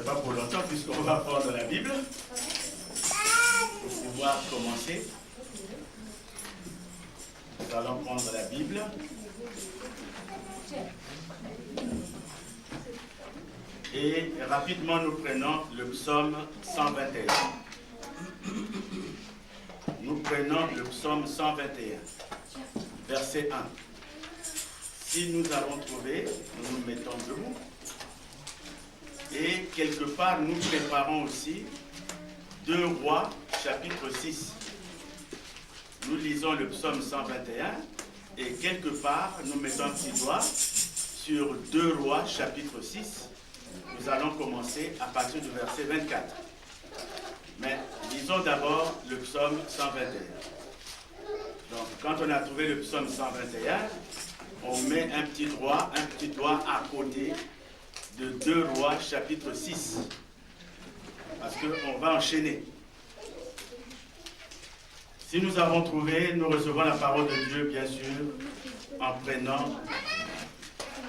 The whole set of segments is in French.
pas pour longtemps puisqu'on va prendre la Bible pour pouvoir commencer. Nous allons prendre la Bible. Et rapidement nous prenons le psaume 121. Nous prenons le psaume 121, verset 1. Si nous avons trouvé, nous nous mettons debout. Et quelque part, nous préparons aussi 2 Rois, chapitre 6. Nous lisons le psaume 121 et quelque part, nous mettons un petit doigt sur 2 Rois, chapitre 6. Nous allons commencer à partir du verset 24. Mais lisons d'abord le psaume 121. Donc, quand on a trouvé le psaume 121, on met un petit doigt à côté de 2 Rois, chapitre 6. Parce qu'on va enchaîner. Si nous avons trouvé, nous recevons la parole de Dieu, bien sûr, en prenant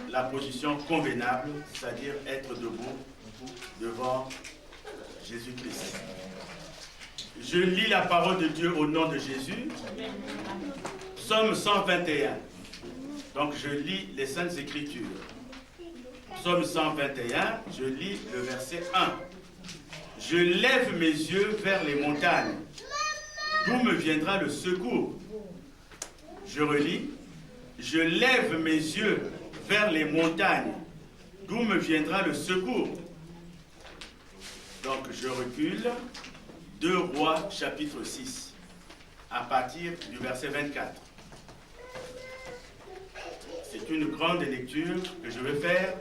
la position convenable, c'est-à-dire être debout devant Jésus-Christ. Je lis la parole de Dieu au nom de Jésus. Psaume 121. Donc je lis les Saintes Écritures. Psaume 121, je lis le verset 1. Je lève mes yeux vers les montagnes. D'où me viendra le secours? Je relis. Je lève mes yeux vers les montagnes. D'où me viendra le secours? Donc je recule. 2 Rois, chapitre 6, à partir du verset 24. C'est une grande lecture que je vais faire.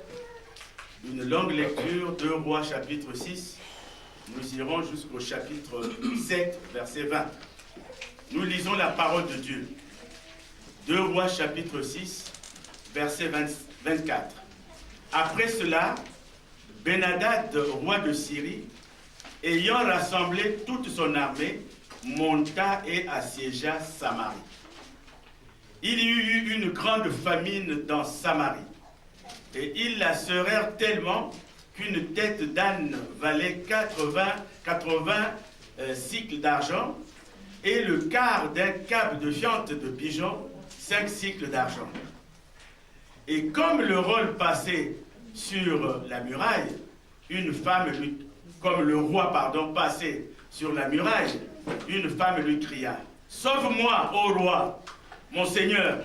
Une longue lecture, 2 Rois, chapitre 6. Nous irons jusqu'au chapitre 7, verset 20. Nous lisons la parole de Dieu. 2 Rois, chapitre 6, verset 24. Après cela, Ben-Hadad, roi de Syrie, ayant rassemblé toute son armée, monta et assiégea Samarie. Il y eut une grande famine dans Samarie, et ils la serrèrent tellement qu'une tête d'âne valait 80 cycles d'argent, et le quart d'un cap de fiente de pigeon, 5 cycles d'argent. Et comme le rôle passait sur la muraille, comme le roi, passait sur la muraille, une femme lui cria, « Sauve-moi, ô roi, mon seigneur !»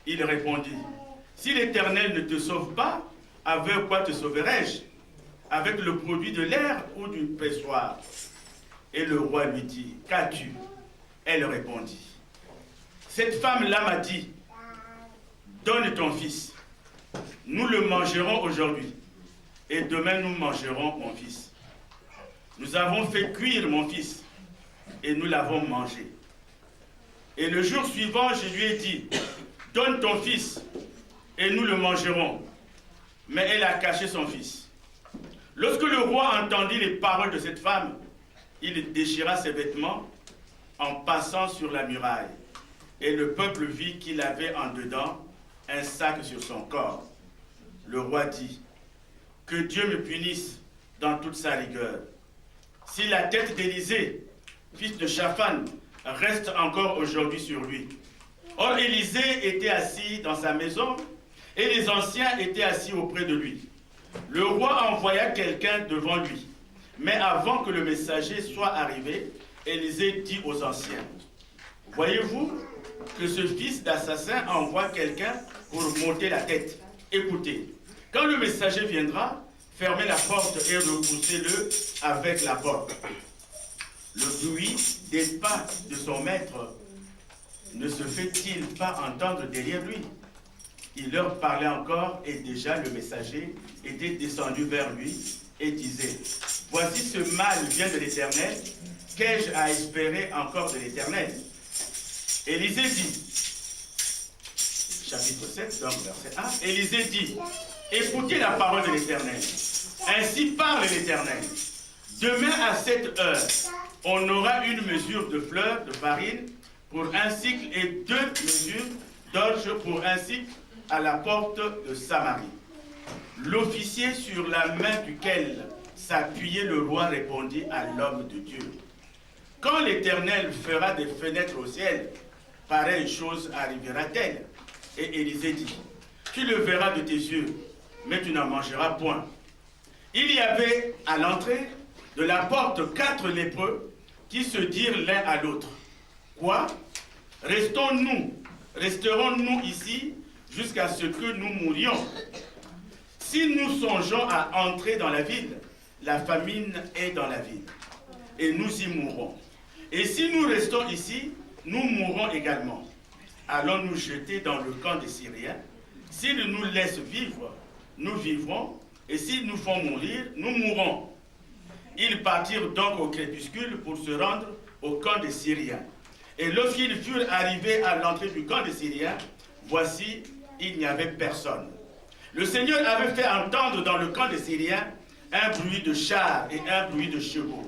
Il répondit, « Si l'Éternel ne te sauve pas, avec quoi te sauverai-je? Avec le produit de l'air ou du pressoir ?» Et le roi lui dit, « Qu'as-tu » Elle répondit, « Cette femme-là m'a dit, donne ton fils, nous le mangerons aujourd'hui, et demain nous mangerons mon fils. Nous avons fait cuire mon fils, et nous l'avons mangé. Et le jour suivant, je lui ai dit, donne ton fils, et nous le mangerons. Mais elle a caché son fils. Lorsque le roi entendit les paroles de cette femme, il déchira ses vêtements en passant sur la muraille. Et le peuple vit qu'il avait en dedans un sac sur son corps. Le roi dit, que Dieu me punisse dans toute sa rigueur. Si la tête d'Élisée, fils de Shaphan, reste encore aujourd'hui sur lui. Or Élisée était assis dans sa maison, et les anciens étaient assis auprès de lui. Le roi envoya quelqu'un devant lui. Mais avant que le messager soit arrivé, Élisée dit aux anciens, « Voyez-vous que ce fils d'assassin envoie quelqu'un pour monter la tête. Écoutez, quand le messager viendra, fermez la porte et repoussez-le avec la porte. » Le bruit des pas de son maître ne se fait-il pas entendre derrière lui? Il leur parlait encore et déjà le messager était descendu vers lui et disait, « Voici ce mal vient de l'Éternel, qu'ai-je à espérer encore de l'Éternel » Élisée dit, chapitre 7, donc verset 1, Élisée dit, « Écoutez la parole de l'Éternel. Ainsi parle l'Éternel. Demain à cette heure, on aura une mesure de fleur de farine pour un cycle et 2 mesures d'orge pour un cycle à la porte de Samarie. L'officier sur la main duquel s'appuyait, le roi répondit à l'homme de Dieu. Quand l'Éternel fera des fenêtres au ciel, pareille chose arrivera-t-elle? Et Élisée dit, tu le verras de tes yeux, mais tu n'en mangeras point. Il y avait à l'entrée de la porte 4 lépreux qui se dirent l'un à l'autre. Quoi? Resterons-nous ici jusqu'à ce que nous mourions? Si nous songeons à entrer dans la ville, la famine est dans la ville, et nous y mourrons. Et si nous restons ici, nous mourrons également. Allons nous jeter dans le camp des Syriens. S'ils nous laissent vivre, nous vivrons, et s'ils nous font mourir, nous mourrons. Ils partirent donc au crépuscule pour se rendre au camp des Syriens. Et lorsqu'ils furent arrivés à l'entrée du camp des Syriens, voici, il n'y avait personne. Le Seigneur avait fait entendre dans le camp des Syriens un bruit de chars et un bruit de chevaux,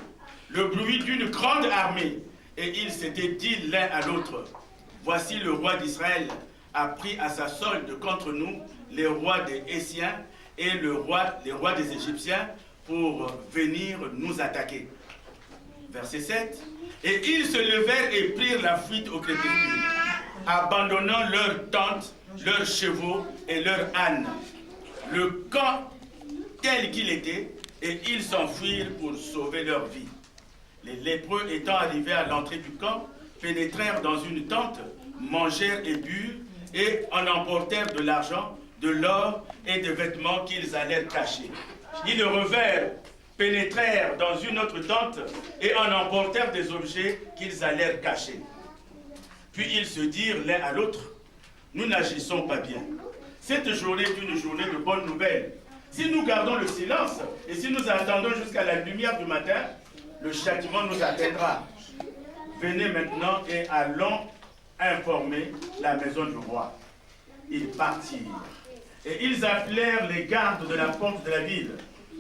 le bruit d'une grande armée, et ils s'étaient dit l'un à l'autre, voici le roi d'Israël a pris à sa solde contre nous les rois des Hessiens et les rois des Égyptiens pour venir nous attaquer. Verset 7. Et ils se levèrent et prirent la fuite au crépuscule, abandonnant leurs tentes, leurs chevaux et leurs ânes. Le camp tel qu'il était, et ils s'enfuirent pour sauver leur vie. Les lépreux étant arrivés à l'entrée du camp, pénétrèrent dans une tente, mangèrent et burent, et en emportèrent de l'argent, de l'or et des vêtements qu'ils allèrent cacher. Ils revinrent, pénétrèrent dans une autre tente et en emportèrent des objets qu'ils allèrent cacher. Puis ils se dirent l'un à l'autre, nous n'agissons pas bien. Cette journée est une journée de bonnes nouvelles. Si nous gardons le silence et si nous attendons jusqu'à la lumière du matin, le châtiment nous atteindra. Venez maintenant et allons informer la maison du roi. Ils partirent. Et ils appelèrent les gardes de la porte de la ville,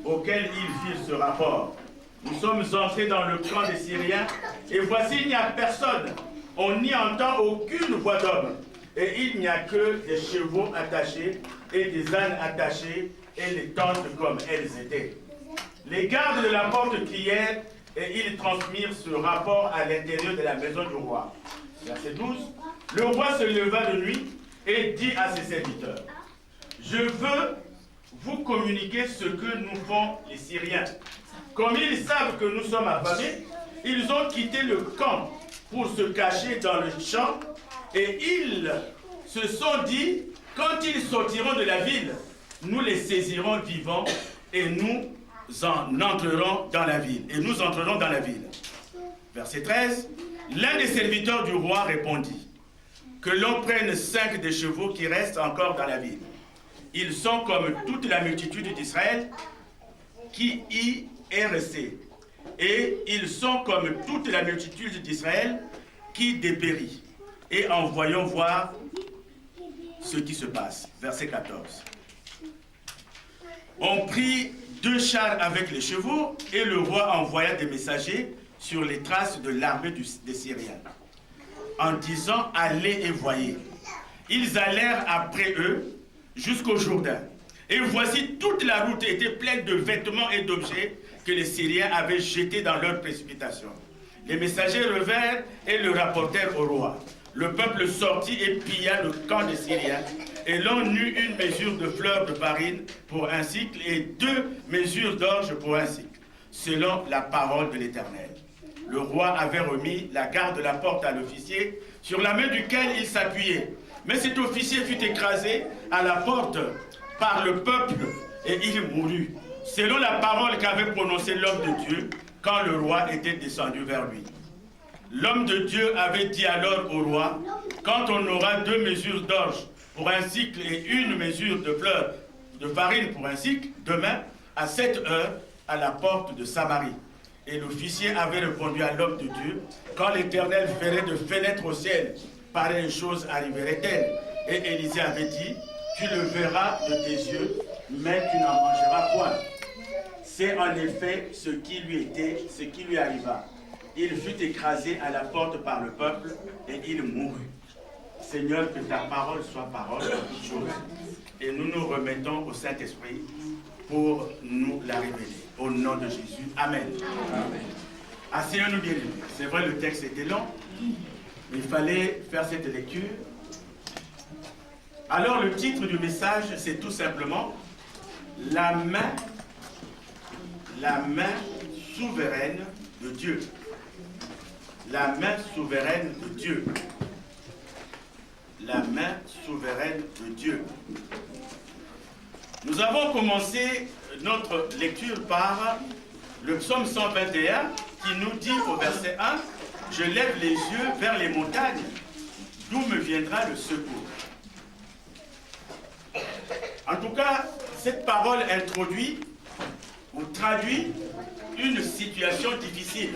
auxquels ils firent ce rapport. Nous sommes entrés dans le camp des Syriens, et voici, il n'y a personne. On n'y entend aucune voix d'homme. Et il n'y a que des chevaux attachés et des ânes attachés, et les tentes comme elles étaient. Les gardes de la porte crièrent, et ils transmirent ce rapport à l'intérieur de la maison du roi. Verset 12. Le roi se leva de nuit et dit à ses serviteurs, je veux vous communiquer ce que nous font les Syriens. Comme ils savent que nous sommes affamés, ils ont quitté le camp pour se cacher dans le champ, et ils se sont dit, quand ils sortiront de la ville, nous les saisirons vivants et nous en entrerons dans la ville. Et nous entrerons dans la ville. Verset 13. L'un des serviteurs du roi répondit, que l'on prenne 5 des chevaux qui restent encore dans la ville. Ils sont comme toute la multitude d'Israël qui y est restée. Et ils sont comme toute la multitude d'Israël qui dépérit. Et envoyons voir ce qui se passe. Verset 14. On prit 2 chars avec les chevaux, et le roi envoya des messagers sur les traces de l'armée des Syriens, en disant, allez et voyez. Ils allèrent après eux jusqu'au Jourdain. Et voici, toute la route était pleine de vêtements et d'objets que les Syriens avaient jetés dans leur précipitation. Les messagers revinrent et le rapportèrent au roi. Le peuple sortit et pilla le camp des Syriens, et l'on eut une mesure de fleurs de farine pour un cycle et 2 mesures d'orge pour un cycle, selon la parole de l'Éternel. Le roi avait remis la garde de la porte à l'officier, sur la main duquel il s'appuyait. Mais cet officier fut écrasé à la porte par le peuple, et il mourut, selon la parole qu'avait prononcée l'homme de Dieu, quand le roi était descendu vers lui. L'homme de Dieu avait dit alors au roi, quand on aura 2 mesures d'orge pour un cycle et 1 mesure de fleurs de farine pour un cycle, demain, à 7 heures, à la porte de Samarie. Et l'officier avait répondu à l'homme de Dieu, quand l'Éternel ferait de fenêtres au ciel, pareille chose arriverait-elle? Et Élisée avait dit, tu le verras de tes yeux, mais tu n'en mangeras point. C'est en effet ce qui lui arriva. Il fut écrasé à la porte par le peuple, et il mourut. Seigneur, que ta parole soit parole de toutes choses, et nous nous remettons au Saint-Esprit pour nous la révéler. Au nom de Jésus. Amen. Amen. Asseyons-nous bien. C'est vrai, le texte était long. Il fallait faire cette lecture. Alors, le titre du message, c'est tout simplement la main souveraine de Dieu. La main souveraine de Dieu. La main souveraine de Dieu. Nous avons commencé notre lecture par le psaume 121 qui nous dit au verset 1 « Je lève les yeux vers les montagnes, d'où me viendra le secours ?» En tout cas, cette parole introduit ou traduit une situation difficile.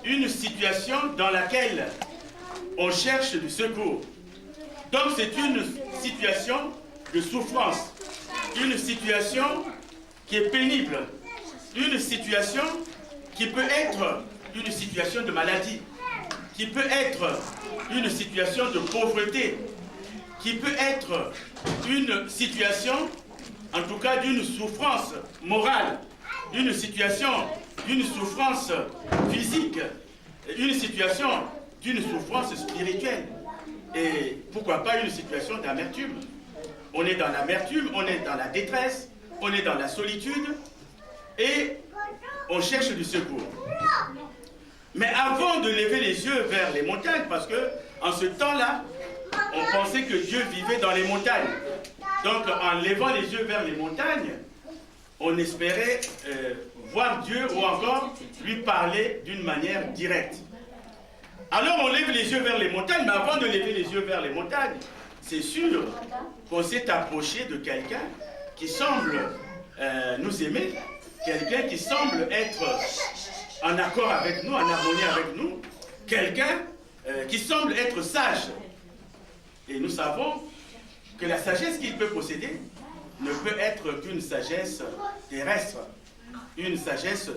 Une situation dans laquelle on cherche du secours. Donc c'est une situation de souffrance. Une situation qui est pénible, une situation qui peut être une situation de maladie, qui peut être une situation de pauvreté, qui peut être une situation, en tout cas d'une souffrance morale, une situation d'une souffrance physique, une situation d'une souffrance spirituelle, et pourquoi pas une situation d'amertume. On est dans l'amertume, on est dans la détresse, on est dans la solitude et on cherche du secours. Mais avant de lever les yeux vers les montagnes, parce que en ce temps-là, on pensait que Dieu vivait dans les montagnes. Donc en levant les yeux vers les montagnes, on espérait voir Dieu ou encore lui parler d'une manière directe. Alors on lève les yeux vers les montagnes, mais avant de lever les yeux vers les montagnes, c'est sûr qu'on s'est approché de quelqu'un qui semble nous aimer, quelqu'un qui semble être en accord avec nous, en harmonie avec nous, quelqu'un qui semble être sage. Et nous savons que la sagesse qu'il peut posséder ne peut être qu'une sagesse terrestre. Une sagesse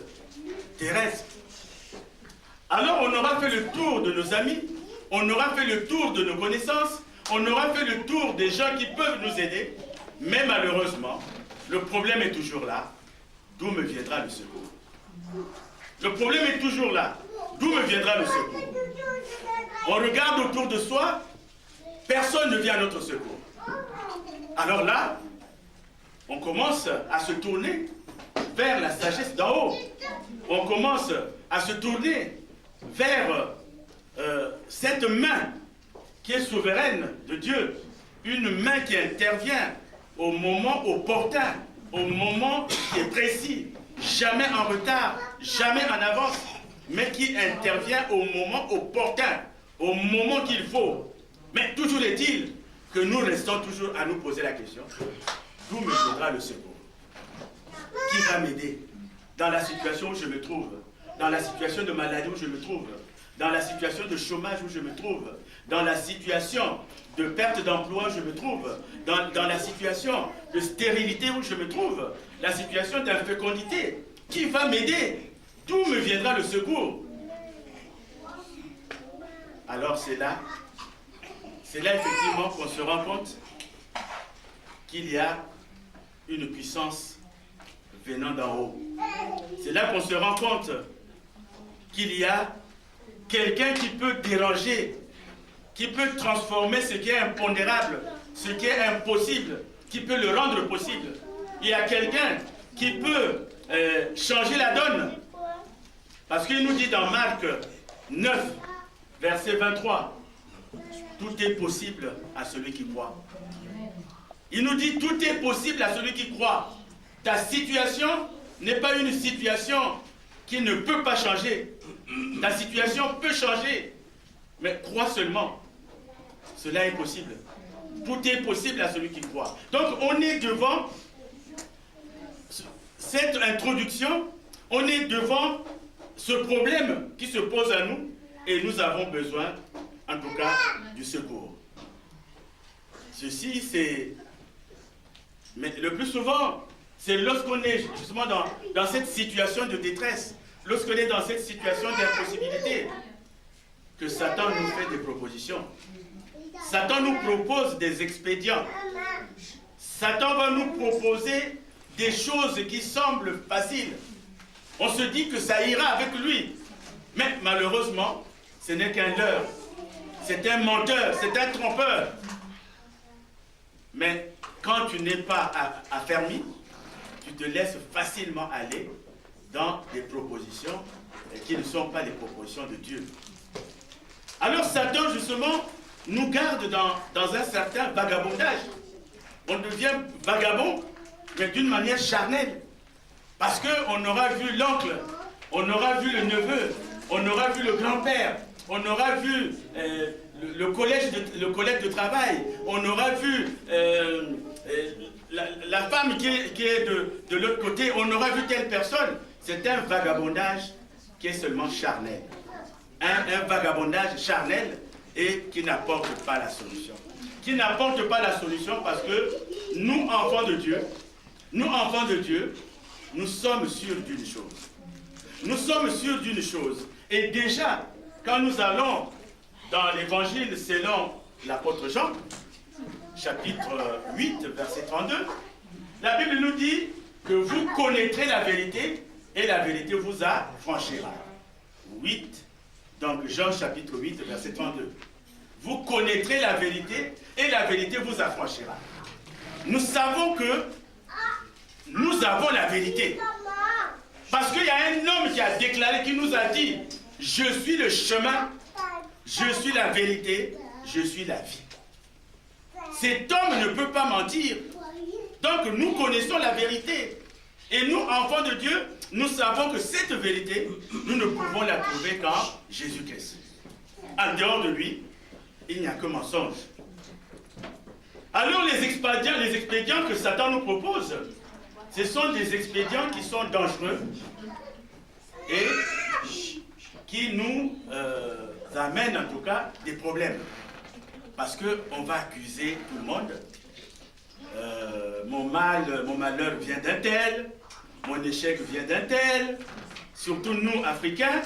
terrestre. Alors on aura fait le tour de nos amis, on aura fait le tour de nos connaissances, on aura fait le tour des gens qui peuvent nous aider, mais malheureusement, le problème est toujours là. D'où me viendra le secours? Le problème est toujours là. D'où me viendra le secours? On regarde autour de soi, personne ne vient à notre secours. Alors là, on commence à se tourner vers la sagesse d'en haut. On commence à se tourner vers cette main qui est souveraine de Dieu, une main qui intervient au moment opportun, au moment qui est précis, jamais en retard, jamais en avance, mais qui intervient au moment opportun, au moment qu'il faut. Mais toujours est-il que nous restons toujours à nous poser la question, d'où me viendra le secours? Qui va m'aider dans la situation où je me trouve, dans la situation de maladie où je me trouve, dans la situation de chômage où je me trouve, dans la situation de perte d'emploi où je me trouve, dans la situation de stérilité où je me trouve, la situation d'infécondité. Qui va m'aider? D'où me viendra le secours? Alors c'est là effectivement qu'on se rend compte qu'il y a une puissance venant d'en haut. C'est là qu'on se rend compte qu'il y a quelqu'un qui peut déranger, qui peut transformer ce qui est impondérable, ce qui est impossible, qui peut le rendre possible. Il y a quelqu'un qui peut changer la donne. Parce qu'il nous dit dans Marc 9, verset 23, tout est possible à celui qui croit. Il nous dit tout est possible à celui qui croit. Ta situation n'est pas une situation qui ne peut pas changer. Ta situation peut changer, mais crois seulement. Cela est possible. Tout est possible à celui qui croit. Donc on est devant cette introduction, on est devant ce problème qui se pose à nous et nous avons besoin, en tout cas, du secours. Ceci, c'est... Mais le plus souvent, c'est lorsqu'on est justement dans cette situation de détresse, lorsqu'on est dans cette situation d'impossibilité, que Satan nous fait des propositions. Satan nous propose des expédients. Satan va nous proposer des choses qui semblent faciles. On se dit que ça ira avec lui. Mais malheureusement, ce n'est qu'un leurre. C'est un menteur, c'est un trompeur. Mais quand tu n'es pas affermi, tu te laisses facilement aller dans des propositions qui ne sont pas les propositions de Dieu. Alors Satan, justement, nous garde dans un certain vagabondage. On devient vagabond, mais d'une manière charnelle. Parce qu'on aura vu l'oncle, on aura vu le neveu, on aura vu le grand-père, on aura vu le collègue de travail, on aura vu la femme qui est de l'autre côté, on aura vu telle personne. C'est un vagabondage qui est seulement charnel. Un vagabondage charnel et qui n'apporte pas la solution. Qui n'apporte pas la solution parce que nous, enfants de Dieu, nous sommes sûrs d'une chose. Nous sommes sûrs d'une chose. Et déjà, quand nous allons dans l'évangile selon l'apôtre Jean, chapitre 8, verset 32, la Bible nous dit que vous connaîtrez la vérité et la vérité vous affranchira. 8, donc Jean chapitre 8, verset 32. Vous connaîtrez la vérité et la vérité vous affranchira. Nous savons que nous avons la vérité. Parce qu'il y a un homme qui a déclaré, qui nous a dit, je suis le chemin, je suis la vérité, je suis la vie. Cet homme ne peut pas mentir. Donc nous connaissons la vérité. Et nous, enfants de Dieu, nous savons que cette vérité, nous ne pouvons la trouver qu'en Jésus-Christ. En dehors de lui, il n'y a que mensonge. Alors les expédients que Satan nous propose, ce sont des expédients qui sont dangereux et qui nous amènent en tout cas des problèmes. Parce qu'on va accuser tout le monde. Mon malheur vient d'un tel, mon échec vient d'un tel. Surtout nous, Africains,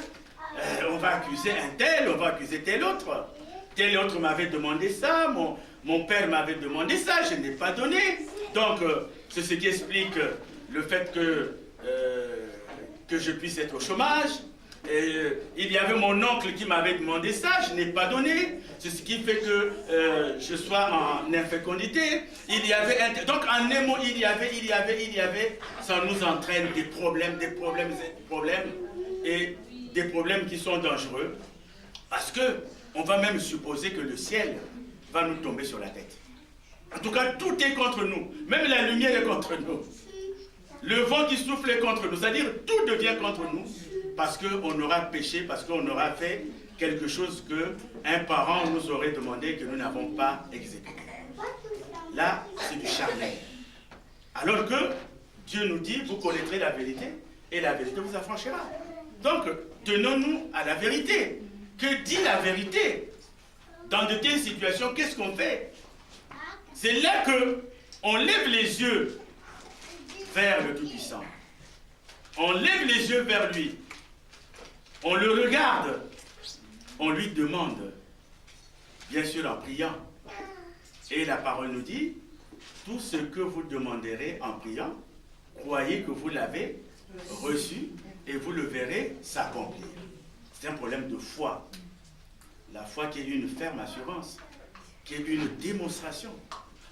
on va accuser un tel, on va accuser tel autre. Tel autre m'avait demandé ça, mon père m'avait demandé ça, je n'ai pas donné. Donc, c'est ce qui explique le fait que je puisse être au chômage. Il y avait mon oncle qui m'avait demandé ça, je n'ai pas donné. C'est ce qui fait que je sois en infécondité. Il y avait donc en un mot, il y avait, ça nous entraîne des problèmes, et des problèmes qui sont dangereux. Parce que on va même supposer que le ciel va nous tomber sur la tête. En tout cas, tout est contre nous. Même la lumière est contre nous. Le vent qui souffle est contre nous. C'est-à-dire, tout devient contre nous. Parce qu'on aura péché, parce qu'on aura fait quelque chose qu'un parent nous aurait demandé que nous n'avons pas exécuté. Là, c'est du charnel. Alors que Dieu nous dit, vous connaîtrez la vérité, et la vérité vous affranchira. Donc, tenons-nous à la vérité. Que dit la vérité? Dans de telles situations, qu'est-ce qu'on fait? C'est là qu'on lève les yeux vers le Tout-Puissant. On lève les yeux vers lui. On le regarde. On lui demande, bien sûr en priant. Et la parole nous dit, tout ce que vous demanderez en priant, croyez que vous l'avez reçu et vous le verrez s'accomplir. C'est un problème de foi. La foi qui est une ferme assurance, qui est une démonstration.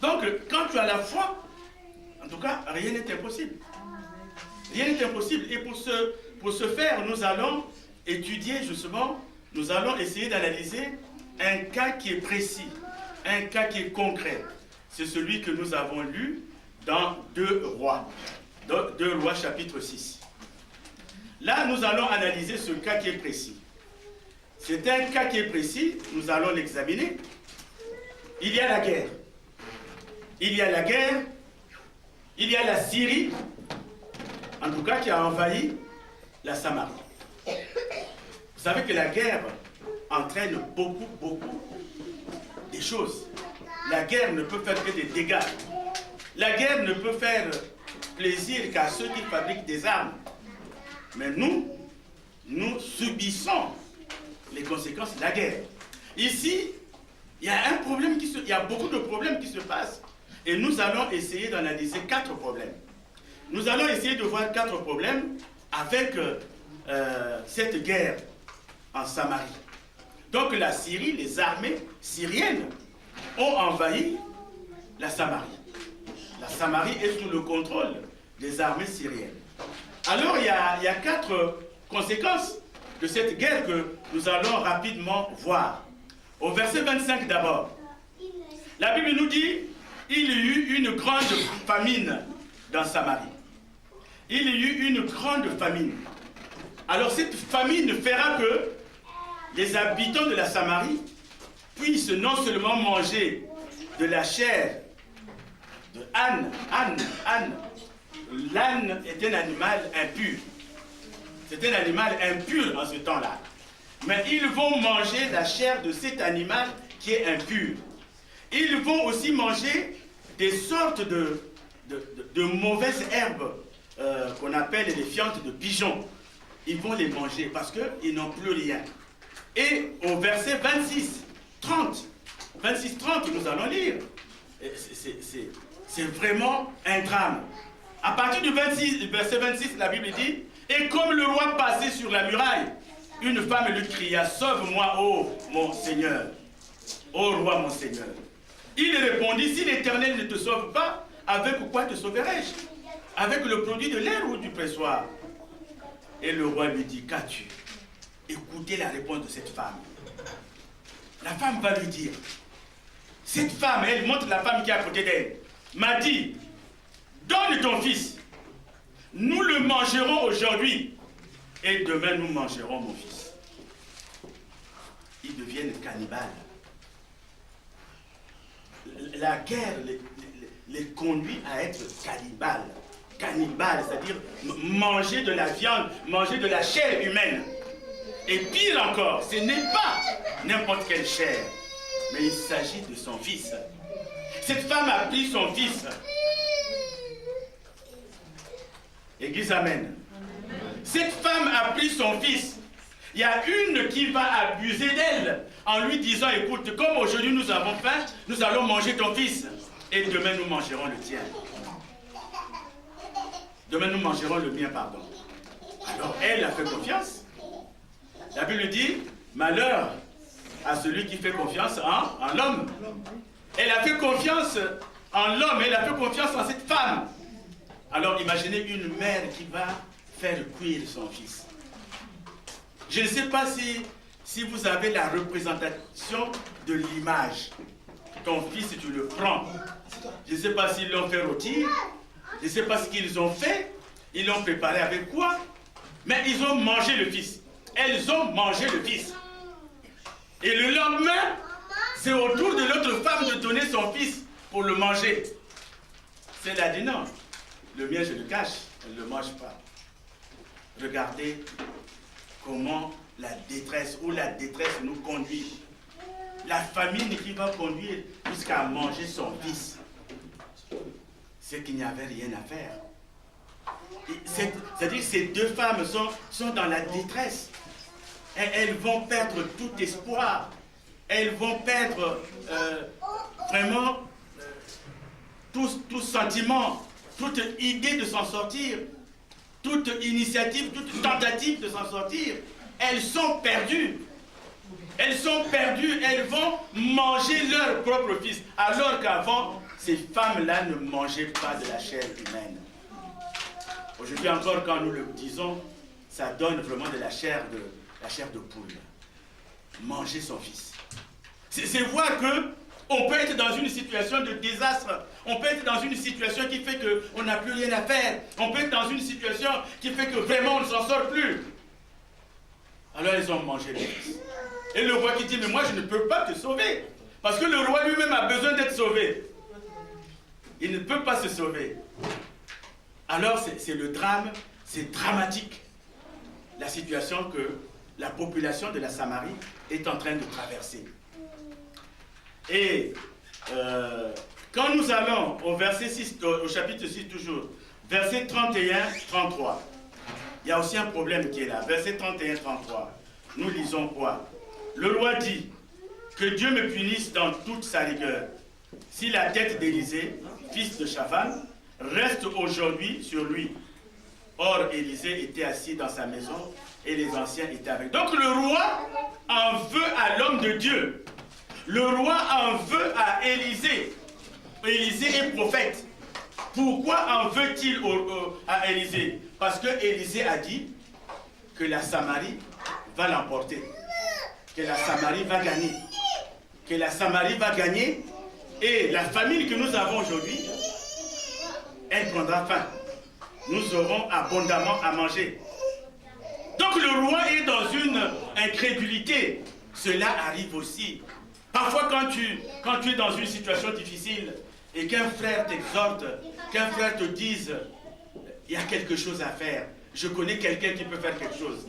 Donc, quand tu as la foi, en tout cas, rien n'est impossible. Rien n'est impossible. Et pour ce faire, nous allons étudier justement, nous allons essayer d'analyser un cas qui est précis, un cas qui est concret. C'est celui que nous avons lu dans 2 Rois. 2 Rois chapitre 6. Là, nous allons analyser ce cas qui est précis. C'est un cas qui est précis, nous allons l'examiner. Il y a la guerre. Il y a la guerre. Il y a la Syrie, en tout cas qui a envahi la Samarie. Vous savez que la guerre entraîne beaucoup de choses. La guerre ne peut faire que des dégâts. La guerre ne peut faire plaisir qu'à ceux qui fabriquent des armes. Mais nous subissons les conséquences de la guerre. Ici, il y a beaucoup de problèmes qui se passent. Et nous allons essayer d'analyser 4 problèmes. nous allons essayer de voir 4 problèmes avec cette guerre en Samarie. Donc la Syrie, les armées syriennes ont envahi la Samarie. La Samarie est sous le contrôle des armées syriennes. Alors il y a 4 conséquences de cette guerre que nous allons rapidement voir. Au verset 25 d'abord, la Bible nous dit il y eut une grande famine dans Samarie. Il y eut une grande famine. Alors cette famine fera que les habitants de la Samarie puissent non seulement manger de la chair de âne. L'âne est un animal impur. C'est un animal impur en ce temps-là. Mais ils vont manger la chair de cet animal qui est impur. Ils vont aussi manger des sortes de mauvaises herbes qu'on appelle les fientes de pigeons. Ils vont les manger parce qu'ils n'ont plus rien. Et au verset 26-30, nous allons lire. C'est vraiment un drame. À partir du verset 26, la Bible dit « Et comme le roi passait sur la muraille, une femme lui cria, « Sauve-moi, ô mon Seigneur, ô roi mon Seigneur. » Il répondit, « Si l'Éternel ne te sauve pas, avec quoi te sauverai-je? Avec le produit de l'air ou du pressoir ?» Et le roi lui dit, « Qu'as-tu » Écoutez la réponse de cette femme. La femme va lui dire, cette femme, elle montre la femme qui est à côté d'elle, m'a dit, donne ton fils, nous le mangerons aujourd'hui, et demain nous mangerons mon fils. Ils deviennent cannibales. La guerre les conduit à être cannibales. Cannibales, c'est-à-dire manger de la viande, manger de la chair humaine. Et pire encore, ce n'est pas n'importe quelle chair, mais il s'agit de son fils. Cette femme a pris son fils. Église, amen. Cette femme a pris son fils. Il y a une qui va abuser d'elle en lui disant, écoute, comme aujourd'hui nous avons faim, nous allons manger ton fils. Et demain nous mangerons le tien. Demain nous mangerons le mien, pardon. Alors elle a fait confiance. La Bible dit, malheur à celui qui fait confiance en l'homme. Elle a fait confiance en l'homme, elle a fait confiance en cette femme. Alors imaginez une mère qui va faire cuire son fils. Je ne sais pas si vous avez la représentation de l'image. Ton fils, tu le prends. Je ne sais pas s'ils l'ont fait rôtir. Je ne sais pas ce qu'ils ont fait. Ils l'ont préparé avec quoi? Mais ils ont mangé le fils. Elles ont mangé le fils. Et le lendemain, c'est au tour de l'autre femme de donner son fils pour le manger. C'est a dit non. Le mien, je le cache. Elle ne le mange pas. Regardez comment la détresse nous conduit. La famine qui va conduire jusqu'à manger son fils. C'est qu'il n'y avait rien à faire. C'est-à-dire que ces deux femmes sont dans la détresse. Elles vont perdre tout espoir. Elles vont perdre vraiment tout sentiment, toute idée de s'en sortir, toute initiative, toute tentative de s'en sortir. Elles sont perdues. Elles sont perdues. Elles vont manger leur propre fils. Alors qu'avant, ces femmes-là ne mangeaient pas de la chair humaine. Aujourd'hui encore, quand nous le disons, ça donne vraiment de la chair de poule. Manger son fils. C'est voir que on peut être dans une situation de désastre. On peut être dans une situation qui fait qu'on n'a plus rien à faire. On peut être dans une situation qui fait que vraiment on ne s'en sort plus. Alors ils ont mangé le fils. Et le roi qui dit, mais moi je ne peux pas te sauver. Parce que le roi lui-même a besoin d'être sauvé. Il ne peut pas se sauver. Alors c'est le drame, c'est dramatique. La situation que la population de la Samarie est en train de traverser. Et quand nous allons au verset 6, au chapitre 6 toujours, verset 31-33, il y a aussi un problème qui est là. Verset 31-33, nous lisons quoi? Le roi dit, que Dieu me punisse dans toute sa rigueur. Si la tête d'Élisée, fils de Shaphan, reste aujourd'hui sur lui. Or, Élisée était assis dans sa maison et les anciens étaient avec. Donc le roi en veut à l'homme de Dieu. Le roi en veut à Élisée. Élisée est prophète. Pourquoi en veut-il à Élisée? Parce que Élisée a dit que la Samarie va l'emporter. Que la Samarie va gagner. Que la Samarie va gagner. Et la famine que nous avons aujourd'hui, elle prendra fin. Nous aurons abondamment à manger. Donc le roi est dans une incrédulité. Cela arrive aussi. Parfois quand tu es dans une situation difficile et qu'un frère t'exhorte, qu'un frère te dise, il y a quelque chose à faire, je connais quelqu'un qui peut faire quelque chose.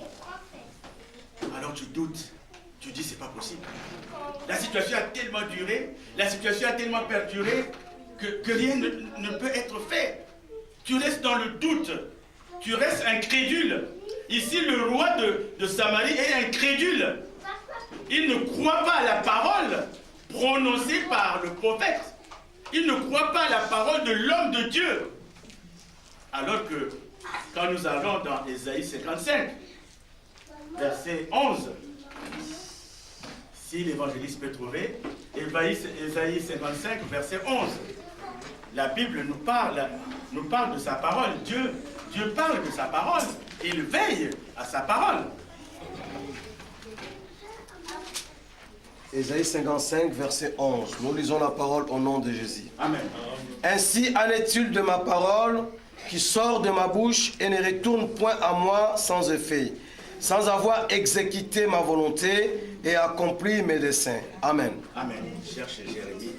Alors tu doutes, tu dis c'est pas possible. La situation a tellement duré, la situation a tellement perduré que rien ne peut être fait. Tu restes dans le doute, tu restes incrédule. Ici, le roi de Samarie est incrédule. Il ne croit pas à la parole prononcée par le prophète. Il ne croit pas à la parole de l'homme de Dieu. Alors que, quand nous allons dans Ésaïe 55, verset 11, si l'évangéliste peut trouver, Ésaïe 55, verset 11, la Bible nous parle de sa parole. Dieu parle de sa parole. Il veille à sa parole. Ésaïe 55, verset 11. Nous lisons la parole au nom de Jésus. Amen. Ainsi en est-il de ma parole qui sort de ma bouche et ne retourne point à moi sans effet, sans avoir exécuté ma volonté et accompli mes desseins. Amen. Amen. Cherchez Jérémie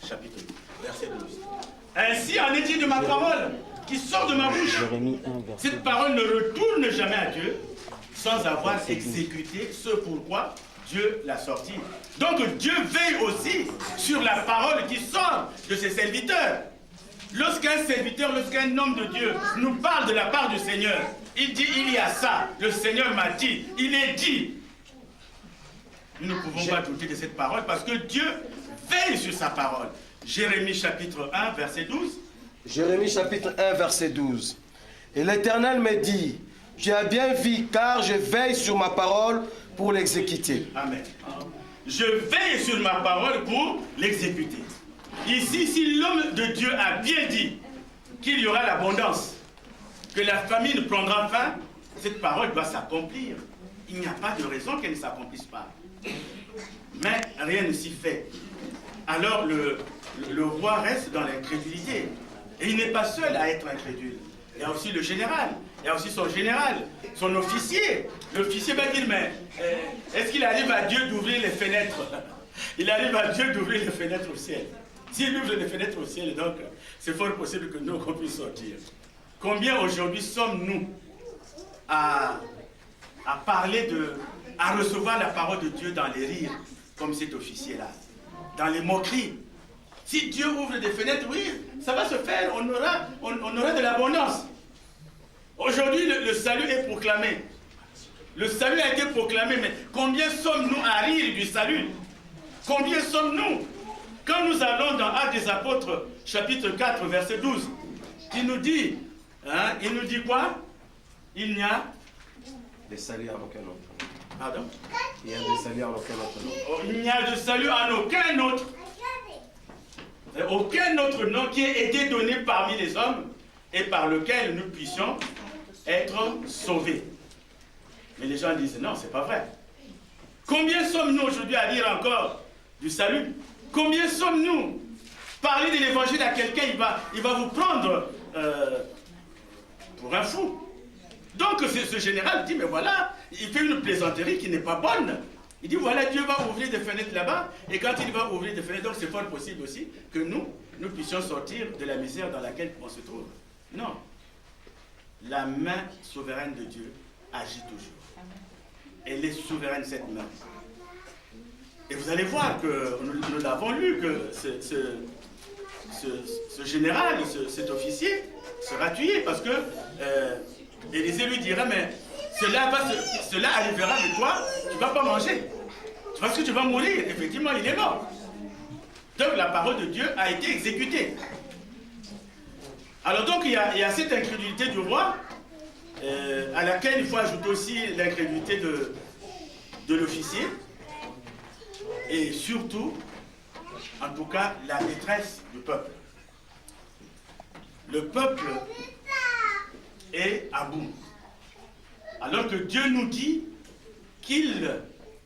1, chapitre 2, verset 12. Ainsi en est-il de ma parole qui sort de ma bouche. Cette parole ne retourne jamais à Dieu sans avoir exécuté ce pourquoi Dieu l'a sorti. Donc Dieu veille aussi sur la parole qui sort de ses serviteurs. Lorsqu'un serviteur, lorsqu'un homme de Dieu nous parle de la part du Seigneur, il dit il y a ça, le Seigneur m'a dit, il est dit. Nous ne pouvons pas douter de cette parole parce que Dieu veille sur sa parole. Jérémie chapitre 1, verset 12. Jérémie chapitre 1, verset 12. Et l'Éternel me dit, tu as bien vu, car je veille sur ma parole pour l'exécuter. Amen. Je veille sur ma parole pour l'exécuter. Ici, si l'homme de Dieu a bien dit qu'il y aura l'abondance, que la famine prendra fin, cette parole doit s'accomplir. Il n'y a pas de raison qu'elle ne s'accomplisse pas. Mais rien ne s'y fait. Alors le roi reste dans l'incrédulité. Et il n'est pas seul à être incrédule. Il y a aussi le général. Il y a aussi son général, son officier. L'officier va dire, mais est-ce qu'il arrive à Dieu d'ouvrir les fenêtres? Il arrive à Dieu d'ouvrir les fenêtres au ciel. S'il ouvre les fenêtres au ciel, donc c'est fort possible que nous, qu'on puisse sortir. Combien aujourd'hui sommes-nous à parler à recevoir la parole de Dieu dans les rires, comme cet officier-là, dans les moqueries? Si Dieu ouvre des fenêtres, oui, ça va se faire, on aura de l'abondance. Aujourd'hui, le salut est proclamé. Le salut a été proclamé, mais combien sommes-nous à rire du salut? Combien sommes-nous? Quand nous allons dans Actes des Apôtres, chapitre 4, verset 12, il nous dit quoi? Il n'y a de salut en aucun autre. Pardon? Il y a de salut en aucun autre nom. Oh, il n'y a de salut en aucun autre. Aucun autre nom qui ait été donné parmi les hommes et par lequel nous puissions être sauvés. Mais les gens disent non, c'est pas vrai. Combien sommes-nous aujourd'hui à dire encore du salut? Combien sommes-nous? Parler de l'évangile à quelqu'un, il va vous prendre pour un fou. Donc ce général dit, mais voilà, il fait une plaisanterie qui n'est pas bonne. Il dit, voilà, Dieu va ouvrir des fenêtres là-bas, et quand il va ouvrir des fenêtres, donc c'est fort possible aussi que nous puissions sortir de la misère dans laquelle on se trouve. Non. La main souveraine de Dieu agit toujours. Elle est souveraine, cette main. Et vous allez voir que, nous l'avons lu, que ce général, cet officier, sera tué, parce que Élisée lui dira, mais cela arrivera, mais toi, tu ne vas pas manger. Parce que tu vas mourir. Effectivement, il est mort. Donc la parole de Dieu a été exécutée. Alors donc il y a cette incrédulité du roi, à laquelle il faut ajouter aussi l'incrédulité de l'officier, et surtout, en tout cas, la détresse du peuple. Le peuple est à bout. Alors que Dieu nous dit qu'il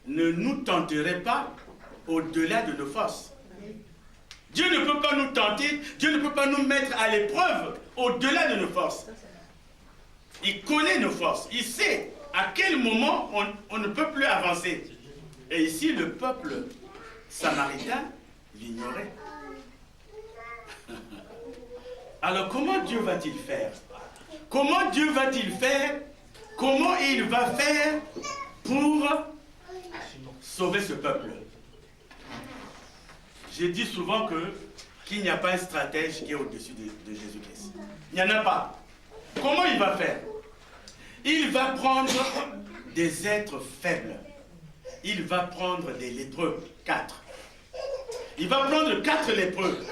ne nous tenterait pas au-delà de nos forces. Dieu ne peut pas nous tenter, Dieu ne peut pas nous mettre à l'épreuve au-delà de nos forces. Il connaît nos forces, il sait à quel moment on ne peut plus avancer. Et ici, le peuple samaritain l'ignorait. Alors comment Dieu va-t-il faire? Comment Dieu va-t-il faire? Comment il va faire pour sauver ce peuple? J'ai dit souvent qu'il n'y a pas un stratège qui est au-dessus de Jésus-Christ. Il n'y en a pas. Comment il va faire? Il va prendre des êtres faibles. Il va prendre des lépreux, 4. Il va prendre 4 lépreux.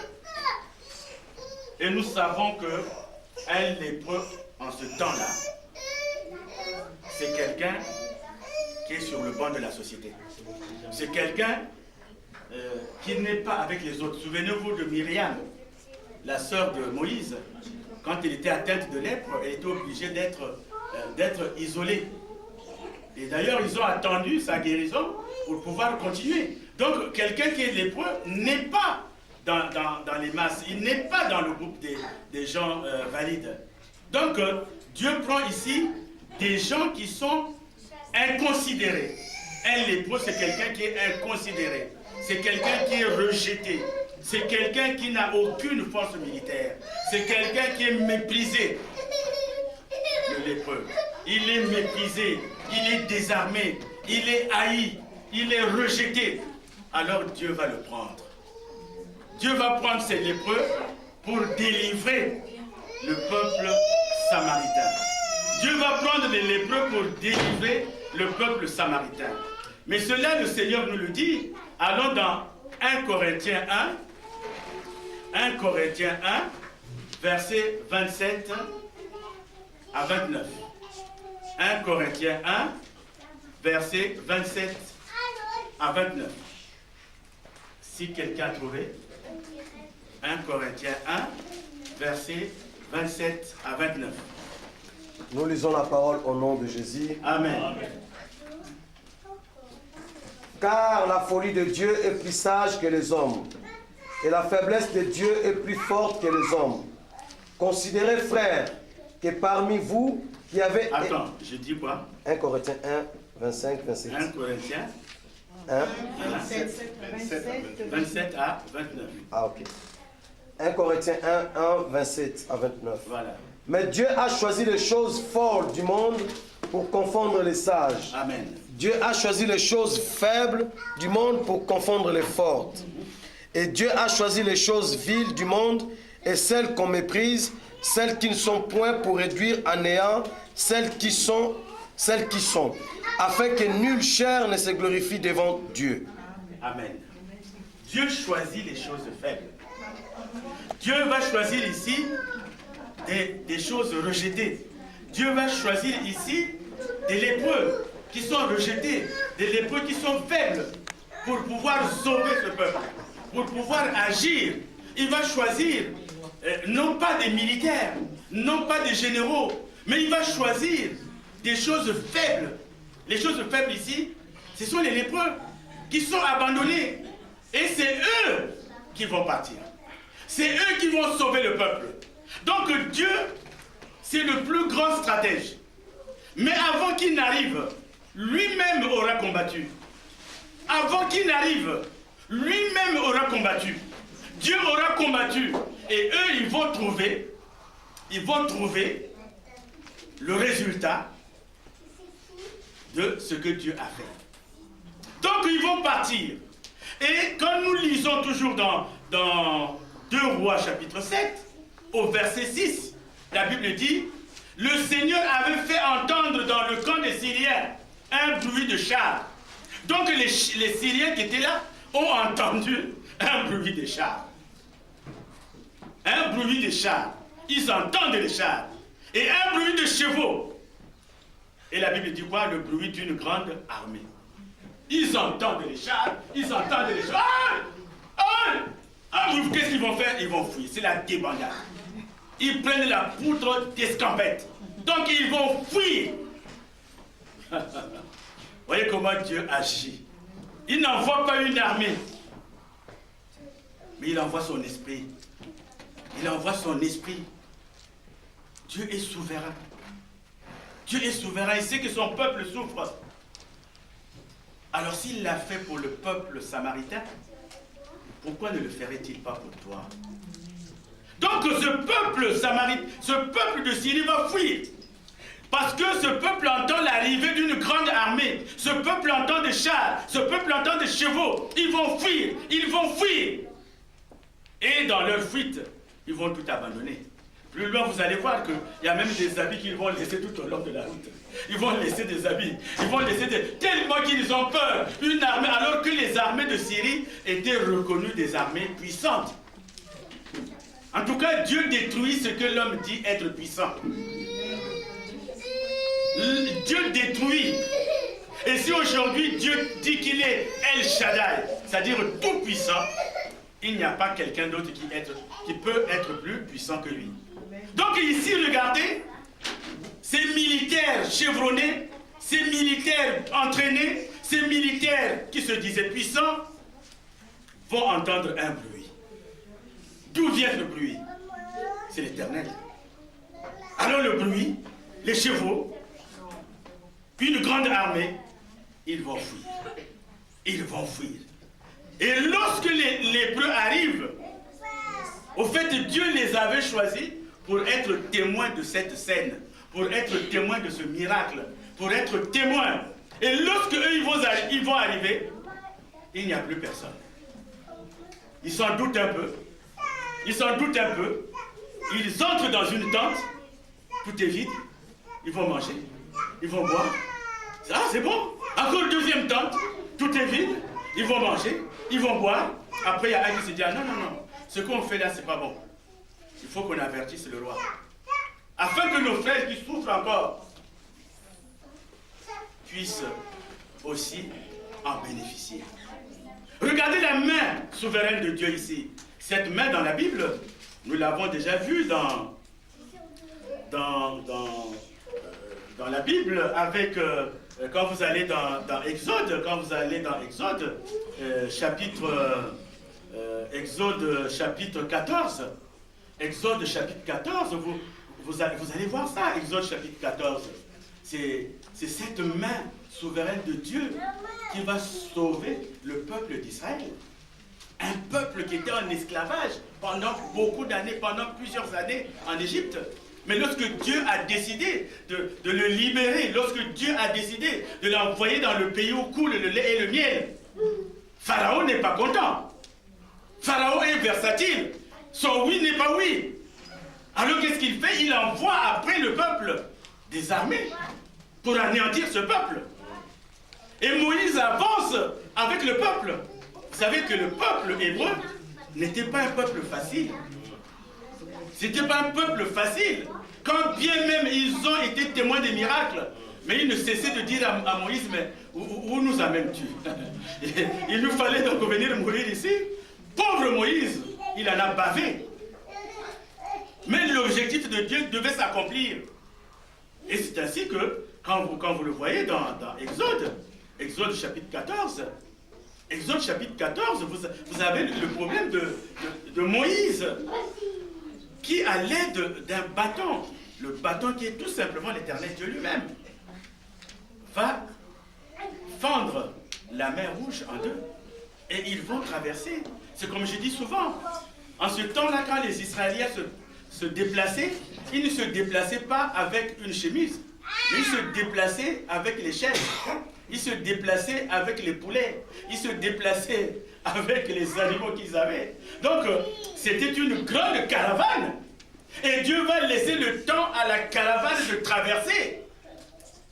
Et nous savons qu'un lépreux, en ce temps-là, c'est quelqu'un qui est sur le banc de la société. C'est quelqu'un qui n'est pas avec les autres. Souvenez-vous de Myriam, la sœur de Moïse. Quand elle était atteinte de lèpre, elle était obligée d'être isolée. Et d'ailleurs, ils ont attendu sa guérison pour pouvoir continuer. Donc, quelqu'un qui est lépreux n'est pas dans les masses. Il n'est pas dans le groupe des gens valides. Donc, Dieu prend ici des gens qui sont inconsidérés. Un lépreux, c'est quelqu'un qui est inconsidéré. C'est quelqu'un qui est rejeté. C'est quelqu'un qui n'a aucune force militaire. C'est quelqu'un qui est méprisé. Le lépreux. Il est méprisé. Il est désarmé. Il est haï. Il est rejeté. Alors Dieu va le prendre. Dieu va prendre ces lépreux pour délivrer le peuple samaritain. Dieu va prendre les lépreux pour délivrer le peuple samaritain. Mais cela, le Seigneur nous le dit. Allons dans 1 Corinthiens 1, versets 27 à 29. 1 Corinthiens 1, versets 27 à 29. Si quelqu'un a trouvé, 1 Corinthiens 1, versets 27 à 29. Nous lisons la parole au nom de Jésus. Amen. Car la folie de Dieu est plus sage que les hommes, et la faiblesse de Dieu est plus forte que les hommes. Considérez, frères, que parmi vous qui avez... Attends, je dis quoi? 1 Corinthiens 1, 25, 27. 1 Corinthiens 1, 27 à 29. Ah, ok. 1 Corinthiens 1, 1, 27 à 29. Voilà. Mais Dieu a choisi les choses folles du monde pour confondre les sages. Amen. Dieu a choisi les choses faibles du monde pour confondre les fortes. Et Dieu a choisi les choses viles du monde et celles qu'on méprise, celles qui ne sont point pour réduire à néant celles qui sont, afin que nulle chair ne se glorifie devant Dieu. Amen. Dieu choisit les choses faibles. Dieu va choisir ici des choses rejetées. Dieu va choisir ici des lépreux qui sont rejetés, des lépreux qui sont faibles, pour pouvoir sauver ce peuple, pour pouvoir agir. Il va choisir non pas des militaires, non pas des généraux, mais il va choisir des choses faibles. Les choses faibles ici, ce sont les lépreux qui sont abandonnés. Et c'est eux qui vont partir. C'est eux qui vont sauver le peuple. Donc Dieu, c'est le plus grand stratège. Mais avant qu'il n'arrive, lui-même aura combattu. Avant qu'il n'arrive, lui-même aura combattu. Dieu aura combattu. Et eux, ils vont trouver le résultat de ce que Dieu a fait. Donc ils vont partir. Et quand nous lisons toujours dans 2 Rois chapitre 7, au verset 6, la Bible dit, le Seigneur avait fait entendre dans le camp des Syriens un bruit de chars. Donc les Syriens qui étaient là ont entendu un bruit de chars. Un bruit de chars. ils entendent les chars. Et un bruit de chevaux. Et la Bible dit quoi? Le bruit d'une grande armée. Ils entendent les chars, ils entendent les chars. Qu'est-ce qu'ils vont faire? Ils vont fuir. C'est la débandade. Ils prennent la poudre d'escampette. Donc ils vont fuir. Voyez comment Dieu agit. Il n'envoie pas une armée, mais il envoie son esprit. Il envoie son esprit. Dieu est souverain. Dieu est souverain. Il sait que son peuple souffre. Alors s'il l'a fait pour le peuple samaritain, pourquoi ne le ferait-il pas pour toi? Donc ce peuple samaritain, ce peuple de Syrie va fuir. Parce que ce peuple entend l'arrivée d'une grande armée. Ce peuple entend des chars. Ce peuple entend des chevaux. Ils vont fuir. Ils vont fuir. Et dans leur fuite, ils vont tout abandonner. Plus loin, vous allez voir qu'il y a même des habits qu'ils vont laisser tout au long de la route. Ils vont laisser des habits. Ils vont laisser des... Tellement qu'ils ont peur. Une armée, alors que les armées de Syrie étaient reconnues des armées puissantes. En tout cas, Dieu détruit ce que l'homme dit être puissant. Dieu détruit. Et si aujourd'hui Dieu dit qu'il est El Shaddai, c'est-à-dire tout puissant, il n'y a pas quelqu'un d'autre qui peut être plus puissant que lui. Donc ici, regardez, ces militaires chevronnés, ces militaires entraînés, ces militaires qui se disaient puissants, vont entendre un bruit. D'où vient le bruit? C'est l'Éternel. Alors le bruit, les chevaux, une grande armée, ils vont fuir. Ils vont fuir. Et lorsque les lépreux arrivent, au fait, Dieu les avait choisis pour être témoins de cette scène, pour être témoins de ce miracle, pour être témoins. Et lorsque eux, ils vont arriver, il n'y a plus personne. Ils s'en doutent un peu. Ils s'en doutent un peu. Ils entrent dans une tente, tout est vide. Ils vont manger, ils vont boire. Ah, c'est bon. Encore deuxième tente, tout est vide. Ils vont manger, ils vont boire. Après, il y a un qui se dit, ah non, non, non, ce qu'on fait là, c'est pas bon. Il faut qu'on avertisse le roi. Afin que nos frères qui souffrent encore puissent aussi en bénéficier. Regardez la main souveraine de Dieu ici. Cette main dans la Bible, nous l'avons déjà vue dans la Bible avec... quand vous allez dans Exode, Exode chapitre 14, Exode chapitre 14, vous allez voir ça, Exode chapitre 14. C'est cette main souveraine de Dieu qui va sauver le peuple d'Israël. Un peuple qui était en esclavage pendant beaucoup d'années, pendant plusieurs années en Égypte. Mais lorsque Dieu a décidé de le libérer, lorsque Dieu a décidé de l'envoyer dans le pays où coule le lait et le miel, Pharaon n'est pas content. Pharaon est versatile. Son oui n'est pas oui. Alors qu'est-ce qu'il fait? Il envoie après le peuple des armées pour anéantir ce peuple. Et Moïse avance avec le peuple. Vous savez que le peuple hébreu n'était pas un peuple facile. C'était pas un peuple facile. Quand bien même ils ont été témoins des miracles, mais ils ne cessaient de dire à Moïse, mais où nous amènes-tu? Il nous fallait donc venir mourir ici. Pauvre Moïse, il en a bavé. Mais l'objectif de Dieu devait s'accomplir. Et c'est ainsi que, quand vous le voyez dans Exode chapitre 14, Exode chapitre 14, vous avez le problème de Moïse, qui à l'aide d'un bâton, le bâton qui est tout simplement l'Éternel Dieu lui-même, va fendre la mer Rouge en deux. Et ils vont traverser. C'est comme je dis souvent, en ce temps-là, quand les Israéliens se déplaçaient, ils ne se déplaçaient pas avec une chemise, mais ils se déplaçaient avec les chèvres, ils se déplaçaient avec les poulets, ils se déplaçaient avec les animaux qu'ils avaient. Donc, c'était une grande caravane. Et Dieu va laisser le temps à la caravane de traverser.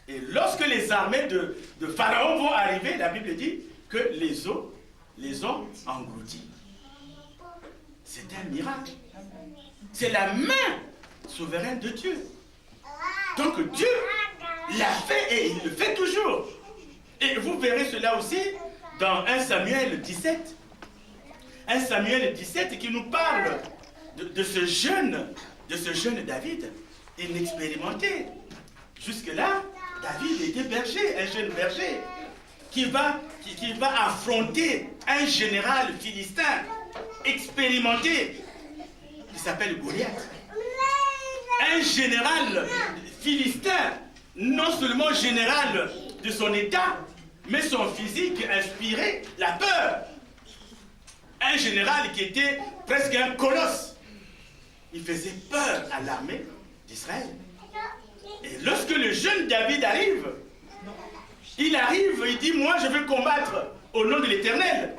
Et lorsque les armées de Pharaon vont arriver, la Bible dit que les eaux les ont engloutis. C'est un miracle. C'est la main souveraine de Dieu. Donc Dieu l'a fait et il le fait toujours. Et vous verrez cela aussi dans 1 Samuel 17. 1 Samuel 17 qui nous parle de ce jeune David, inexpérimenté. Jusque-là, David était berger, un jeune berger, qui va affronter un général philistin expérimenté, qui s'appelle Goliath. Un général philistin, non seulement général de son état, mais son physique inspirait la peur. Un général qui était presque un colosse. Il faisait peur à l'armée d'Israël. Et lorsque le jeune David arrive, il dit, moi je vais combattre au nom de l'Éternel.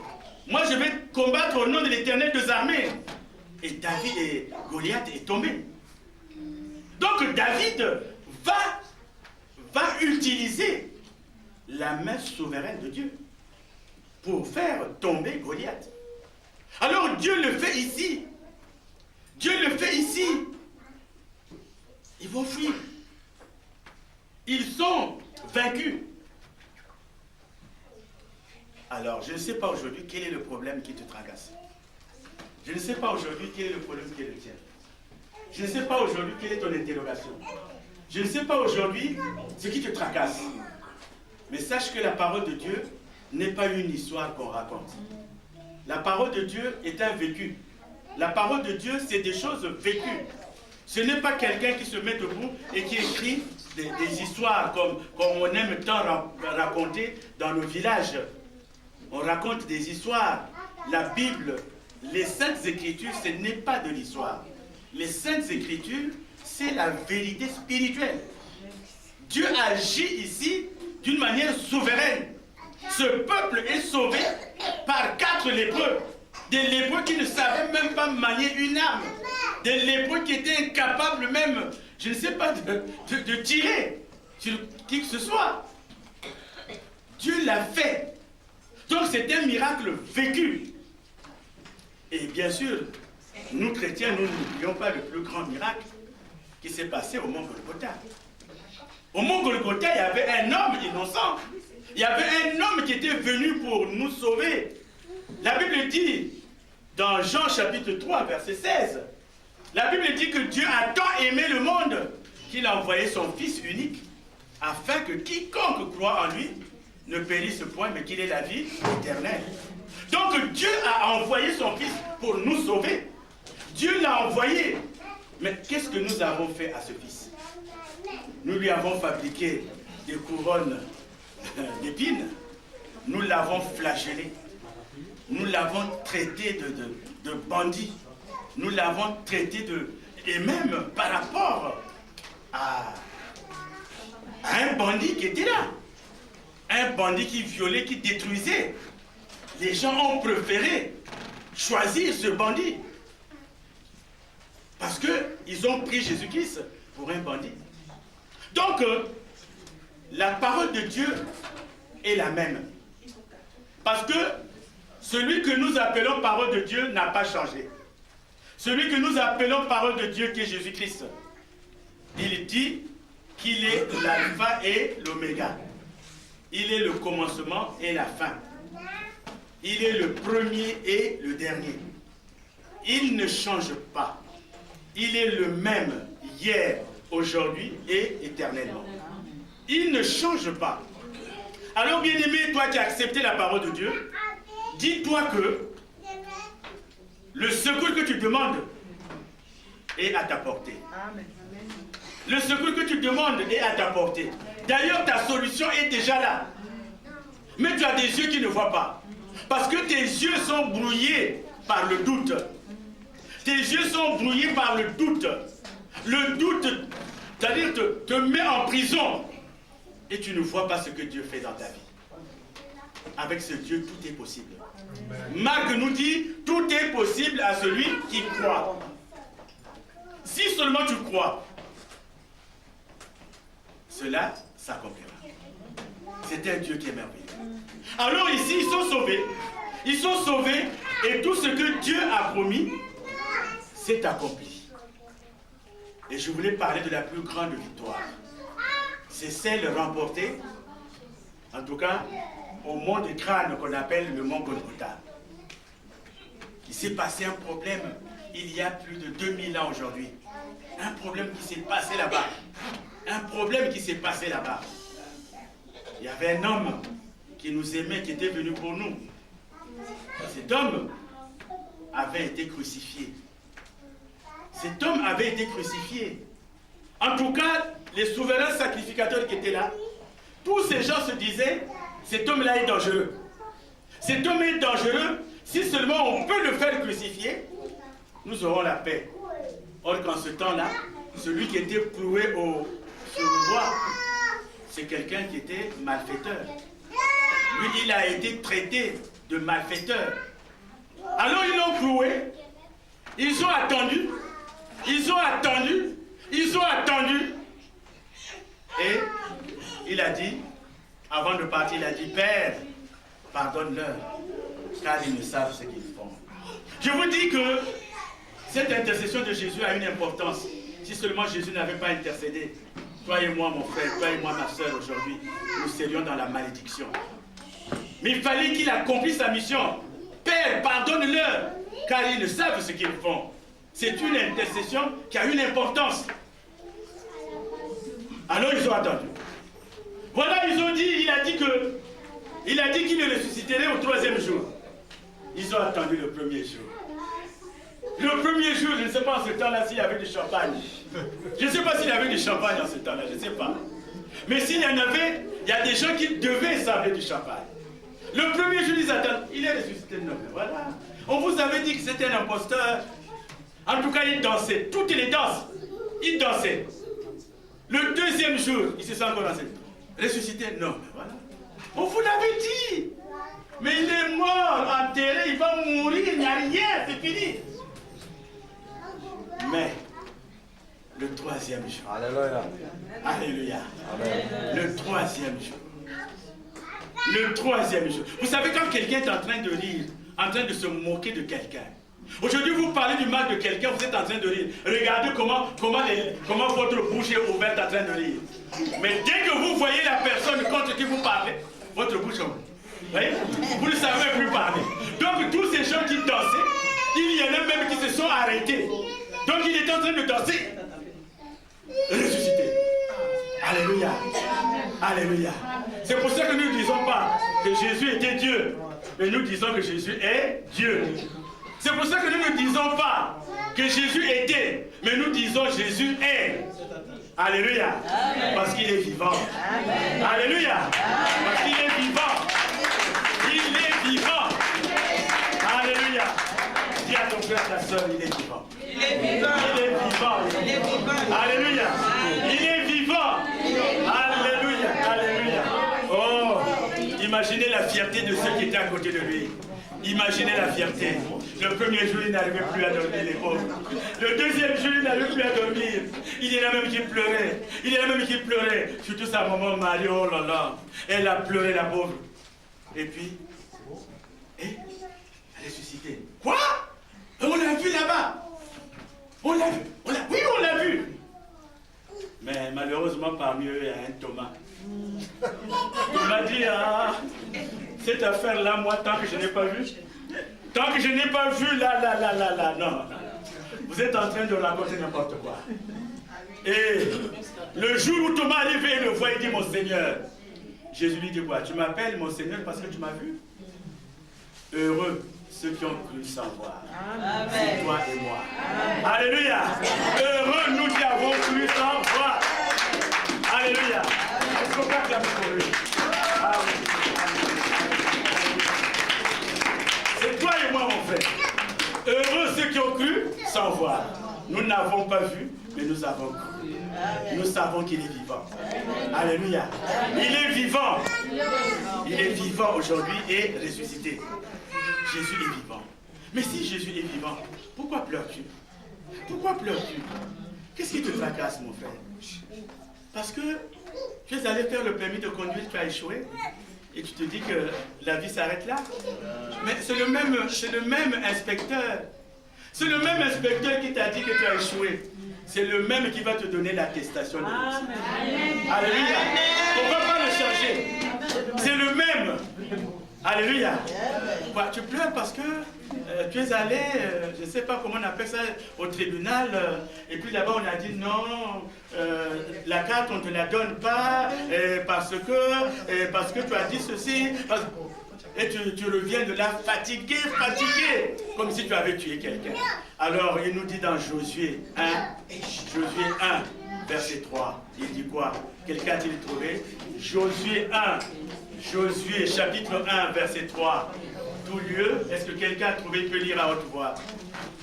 Moi je vais combattre au nom de l'Éternel des armées. Et Goliath est tombé. Donc David va utiliser la main souveraine de Dieu pour faire tomber Goliath. Alors Dieu le fait ici. Dieu le fait ici. Ils vont fuir. Ils sont vaincus. Alors, je ne sais pas aujourd'hui quel est le problème qui te tracasse. Je ne sais pas aujourd'hui quel est le problème qui est le tien. Je ne sais pas aujourd'hui quelle est ton interrogation. Je ne sais pas aujourd'hui ce qui te tracasse. Mais sache que la parole de Dieu n'est pas une histoire qu'on raconte. La parole de Dieu est un vécu. La parole de Dieu, c'est des choses vécues. Ce n'est pas quelqu'un qui se met debout et qui écrit des histoires comme on aime tant raconter dans nos villages. On raconte des histoires. La Bible, les Saintes Écritures, ce n'est pas de l'histoire. Les Saintes Écritures, c'est la vérité spirituelle. Dieu agit ici d'une manière souveraine. Ce peuple est sauvé par 4 lépreux. Des lépreux qui ne savaient même pas manier une arme. Des lépreux qui étaient incapables même, je ne sais pas, de tirer sur qui que ce soit. Dieu l'a fait. Donc c'est un miracle vécu. Et bien sûr, nous chrétiens, nous n'oublions pas le plus grand miracle qui s'est passé au mont Golgotha. Au mont Golgotha, il y avait un homme innocent. Il y avait un homme qui était venu pour nous sauver. La Bible dit, dans Jean chapitre 3, verset 16, la Bible dit que Dieu a tant aimé le monde qu'il a envoyé son Fils unique, afin que quiconque croit en lui ne périsse point, mais qu'il ait la vie éternelle. Donc Dieu a envoyé son Fils pour nous sauver. Dieu l'a envoyé. Mais qu'est-ce que nous avons fait à ce Fils? Nous lui avons fabriqué des couronnes d'épines. Nous l'avons flagellé. Nous l'avons traité de bandit. Nous l'avons traité et même par rapport à un bandit qui était là. Un bandit qui violait, qui détruisait. Les gens ont préféré choisir ce bandit. Parce qu'ils ont pris Jésus-Christ pour un bandit. Donc, la parole de Dieu est la même. Parce que celui que nous appelons parole de Dieu n'a pas changé. Celui que nous appelons parole de Dieu, qui est Jésus-Christ, il dit qu'il est l'alpha et l'oméga. Il est le commencement et la fin. Il est le premier et le dernier. Il ne change pas. Il est le même hier, aujourd'hui et éternellement. Il ne change pas. Alors, bien-aimé, toi qui as accepté la parole de Dieu, dis-toi que le secours que tu demandes est à ta portée. Le secours que tu demandes est à ta portée. D'ailleurs, ta solution est déjà là. Mais tu as des yeux qui ne voient pas. Parce que tes yeux sont brouillés par le doute. Tes yeux sont brouillés par le doute. Le doute, c'est-à-dire te met en prison. Et tu ne vois pas ce que Dieu fait dans ta vie. Avec ce Dieu, tout est possible. Marc nous dit, tout est possible à celui qui croit. Si seulement tu crois, cela s'accomplira. C'est un Dieu qui est merveilleux. Alors ici, ils sont sauvés. Ils sont sauvés et tout ce que Dieu a promis s'est accompli. Et je voulais parler de la plus grande victoire. C'est celle remportée, en tout cas, au mont de crâne qu'on appelle le mont Golgotha. Il s'est passé un problème il y a plus de 2000 ans aujourd'hui. Un problème qui s'est passé là-bas. Un problème qui s'est passé là-bas. Il y avait un homme qui nous aimait, qui était venu pour nous. Cet homme avait été crucifié. Cet homme avait été crucifié. En tout cas, les souverains sacrificateurs qui étaient là, tous ces gens se disaient, cet homme-là est dangereux. Cet homme est dangereux, si seulement on peut le faire crucifier, nous aurons la paix. Or qu'en ce temps-là, celui qui était cloué sur le bois, c'est quelqu'un qui était malfaiteur. Lui, il a été traité de malfaiteur. Alors ils l'ont cloué, ils ont attendu, et il a dit, avant de partir, il a dit, Père, pardonne-leur, car ils ne savent ce qu'ils font. Je vous dis que cette intercession de Jésus a une importance. Si seulement Jésus n'avait pas intercédé, toi et moi, mon frère, toi et moi, ma soeur, aujourd'hui, nous serions dans la malédiction. Mais il fallait qu'il accomplisse sa mission. Père, pardonne-leur, car ils ne savent ce qu'ils font. C'est une intercession qui a une importance. Alors ils ont attendu. Voilà, ils ont dit, il a dit qu'il le ressusciterait au 3e jour. Ils ont attendu le 1er jour. Le 1er jour, je ne sais pas en ce temps-là s'il y avait du champagne. Je ne sais pas s'il y avait du champagne en ce temps-là, je ne sais pas. Mais s'il y en avait, il y a des gens qui devaient sabler du champagne. Le 1er jour, ils attendent. Il est ressuscité, non, mais voilà. On vous avait dit que c'était un imposteur. En tout cas, il dansait. Toutes les danses, il dansait. Le 2e jour, il se sent encore dansé. Ressuscité, non, mais voilà. On vous l'avait dit. Mais il est mort, enterré, il va mourir, il n'y a rien, c'est fini. Mais, le 3e jour. Alléluia. Alléluia. Amen. Le 3e jour. Le 3e jour. Vous savez, quand quelqu'un est en train de rire, en train de se moquer de quelqu'un, aujourd'hui vous parlez du mal de quelqu'un, vous êtes en train de rire. Regardez comment votre bouche est ouverte en train de rire. Mais dès que vous voyez la personne contre qui vous parlez, votre bouche ouverte. Vous ne savez plus parler. Donc tous ces gens qui dansaient, il y en a même qui se sont arrêtés. Donc il est en train de danser. Ressuscité. Alléluia. Alléluia. C'est pour ça que nous ne disons pas que Jésus était Dieu, mais nous disons que Jésus est Dieu. C'est pour ça que nous ne disons pas que Jésus était, mais nous disons Jésus est. Alléluia. Parce qu'il est vivant. Alléluia. Parce qu'il est vivant. Il est vivant. Alléluia. Dis à ton frère, ta soeur, il est vivant. Il est vivant. Il est vivant. Il est vivant. Alléluia. Il est vivant. Alléluia. Alléluia. Oh, imaginez la fierté de ceux qui étaient à côté de lui. Imaginez la fierté. Le 1er jour, il n'arrivait plus à dormir, les pauvres. Le 2e jour, il n'arrivait plus à dormir. Il y en a même qui pleuraient. Il y en a même qui pleuraient. Surtout sa maman Marie, oh là là. Elle a pleuré, la pauvre. Et puis, elle est ressuscitée. Quoi? On l'a vu là-bas. On l'a vu. Oui, on l'a vu. Mais malheureusement, parmi eux, il y a un Thomas. Thomas dit, ah, cette affaire-là, moi, tant que je n'ai pas vu, là, non. Vous êtes en train de raconter n'importe quoi. Et le jour où Thomas arrive et le voit, il dit, mon Seigneur. Jésus lui dit quoi? Tu m'appelles mon Seigneur parce que tu m'as vu? Heureux ceux qui ont cru sans voir. C'est toi et moi. Amen. Alléluia. Heureux nous qui avons cru sans voir. Alléluia. Est-ce qu'on peut acclamer pour lui? C'est toi et moi, mon frère. Heureux ceux qui ont cru sans voir. Nous n'avons pas vu, mais nous avons cru. Nous savons qu'il est vivant. Alléluia. Il est vivant. Il est vivant aujourd'hui et ressuscité. Jésus est vivant. Mais si Jésus est vivant, pourquoi pleures-tu? Pourquoi pleures-tu? Qu'est-ce qui te tracasse, mon frère? Parce que tu es allé faire le permis de conduire, tu as échoué. Et tu te dis que la vie s'arrête là. Mais c'est le même inspecteur. C'est le même inspecteur qui t'a dit que tu as échoué. c'est le même qui va te donner l'attestation de réussite. Alléluia. On ne va pas le changer. C'est le même. Alléluia. Quoi, tu pleures parce que tu es allé, je ne sais pas comment on appelle ça, au tribunal, et puis là-bas on a dit non, la carte on ne te la donne pas, parce que tu as dit ceci. Et tu reviens de là fatigué, comme si tu avais tué quelqu'un. Alors il nous dit dans Josué 1, verset 3, il dit quoi? Quelqu'un a-t-il trouvé? Josué 1, Josué chapitre 1, verset 3. Tout lieu, est-ce que quelqu'un a trouvé, peut lire à haute voix?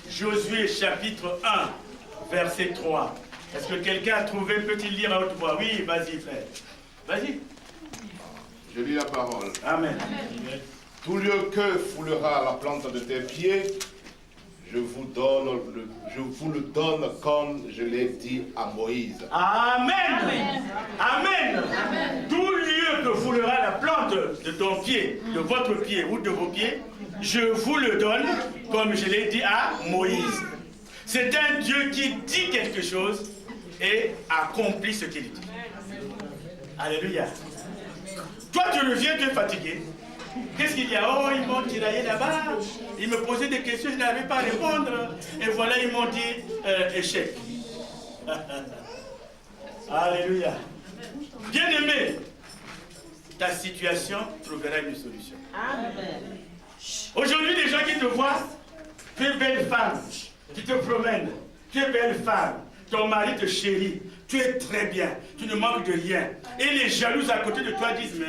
Josué chapitre 1, verset 3. Est-ce que quelqu'un a trouvé, peut-il lire à haute voix? Oui, vas-y frère. Vas-y. Je lis la parole. Amen. Tout lieu que foulera la plante de tes pieds, je vous le donne comme je l'ai dit à Moïse. Amen. Amen. Tout lieu que foulera la plante de ton pied, de votre pied ou de vos pieds, je vous le donne comme je l'ai dit à Moïse. C'est un Dieu qui dit quelque chose et accomplit ce qu'il dit. Alléluia. Toi, tu reviens, tu es fatigué. Qu'est-ce qu'il y a? Oh, ils m'ont tiraillé là-bas. Ils me posaient des questions, je n'arrivais pas à répondre. Et voilà, ils m'ont dit échec. Alléluia. Bien-aimé, ta situation trouvera une solution. Aujourd'hui, les gens qui te voient, tu es belle femme, tu te promènes, tu es belle femme, ton mari te chérit, tu es très bien, tu ne manques de rien. Et les jalouses à côté de toi disent, mais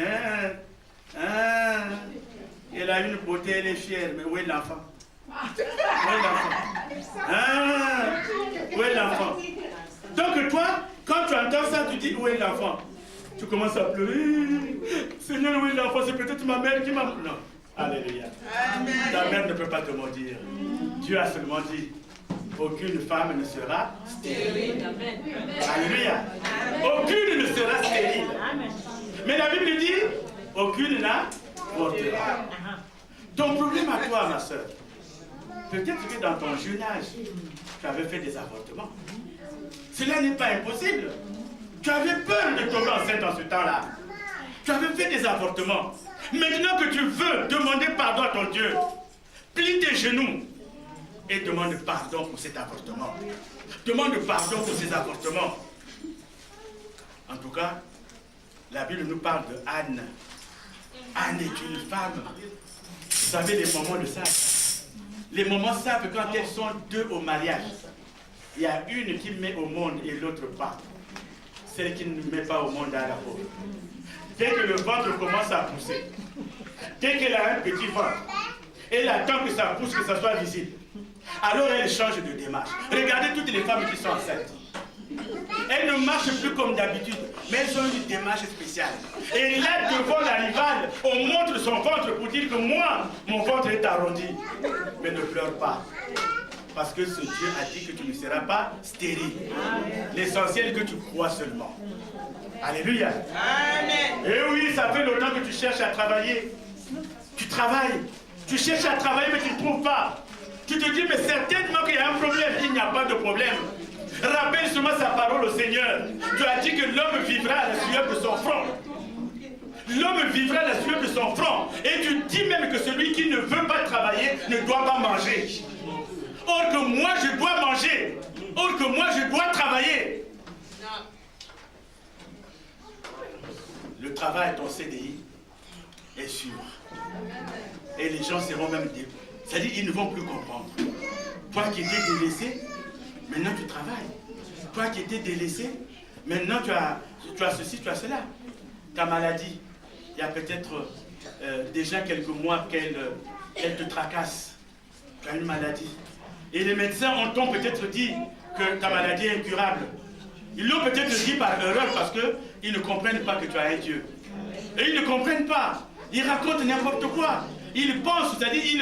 elle a une beauté, elle est fière, mais où est l'enfant? Où est l'enfant? Où est l'enfant? Donc toi, quand tu entends ça, tu dis, où est l'enfant? Tu commences à pleurer. Seigneur, où est l'enfant? C'est peut-être ma mère qui m'a... Non. Alléluia. Ta mère ne peut pas te maudire. Dieu a seulement dit, aucune femme ne sera stérile. Alléluia. Aucune ne sera stérile. Mais la Bible dit, aucune n'avortera. Ton problème à toi, ma soeur, peut-être que dans ton jeune âge, tu avais fait des avortements. Cela n'est pas impossible. Tu avais peur de tomber enceinte dans ce temps-là. Tu avais fait des avortements. Maintenant que tu veux demander pardon à ton Dieu, plie tes genoux et demande pardon pour cet avortement. Demande pardon pour ces avortements. En tout cas, la Bible nous parle de Anne. Anne est une femme. Vous savez, les mamans le savent. Les mamans savent que quand elles sont deux au mariage, il y a une qui met au monde et l'autre pas. Celle qui ne met pas au monde à la pauvre. Dès que le ventre commence à pousser, dès qu'elle a un petit ventre, elle attend que ça pousse, que ça soit visible. Alors elle change de démarche. Regardez toutes les femmes qui sont enceintes. Elles ne marchent plus comme d'habitude, mais elles ont une démarche spéciale. Et là, devant la rivale, on montre son ventre pour dire que moi, mon ventre est arrondi. Mais ne pleure pas. Parce que ce Dieu a dit que tu ne seras pas stérile. L'essentiel est que tu crois seulement. Alléluia. Amen. Et oui, ça fait longtemps que tu cherches à travailler. Tu travailles. Tu cherches à travailler, mais tu ne trouves pas. Tu te dis, mais certainement qu'il y a un problème. Il n'y a pas de problème. Rappelle seulement sa parole au Seigneur. Tu as dit que l'homme vivra à la sueur de son front. L'homme vivra à la sueur de son front. Et tu dis même que celui qui ne veut pas travailler ne doit pas manger. Or que moi, je dois manger. Or que moi, je dois travailler. Le travail, ton CDI, est sûr. Et les gens seront même dégoûtés. C'est-à-dire, ils ne vont plus comprendre. Toi qui étais délaissé, maintenant tu travailles. Toi qui étais délaissé, maintenant tu as ceci, tu as cela. Ta maladie, il y a peut-être déjà quelques mois qu'elle te tracasse. Tu as une maladie. Et les médecins t'ont peut-être dit que ta maladie est incurable. Ils l'ont peut-être dit par erreur parce qu'ils ne comprennent pas que tu as un Dieu. Et ils ne comprennent pas. Ils racontent n'importe quoi. Ils pensent, c'est-à-dire ils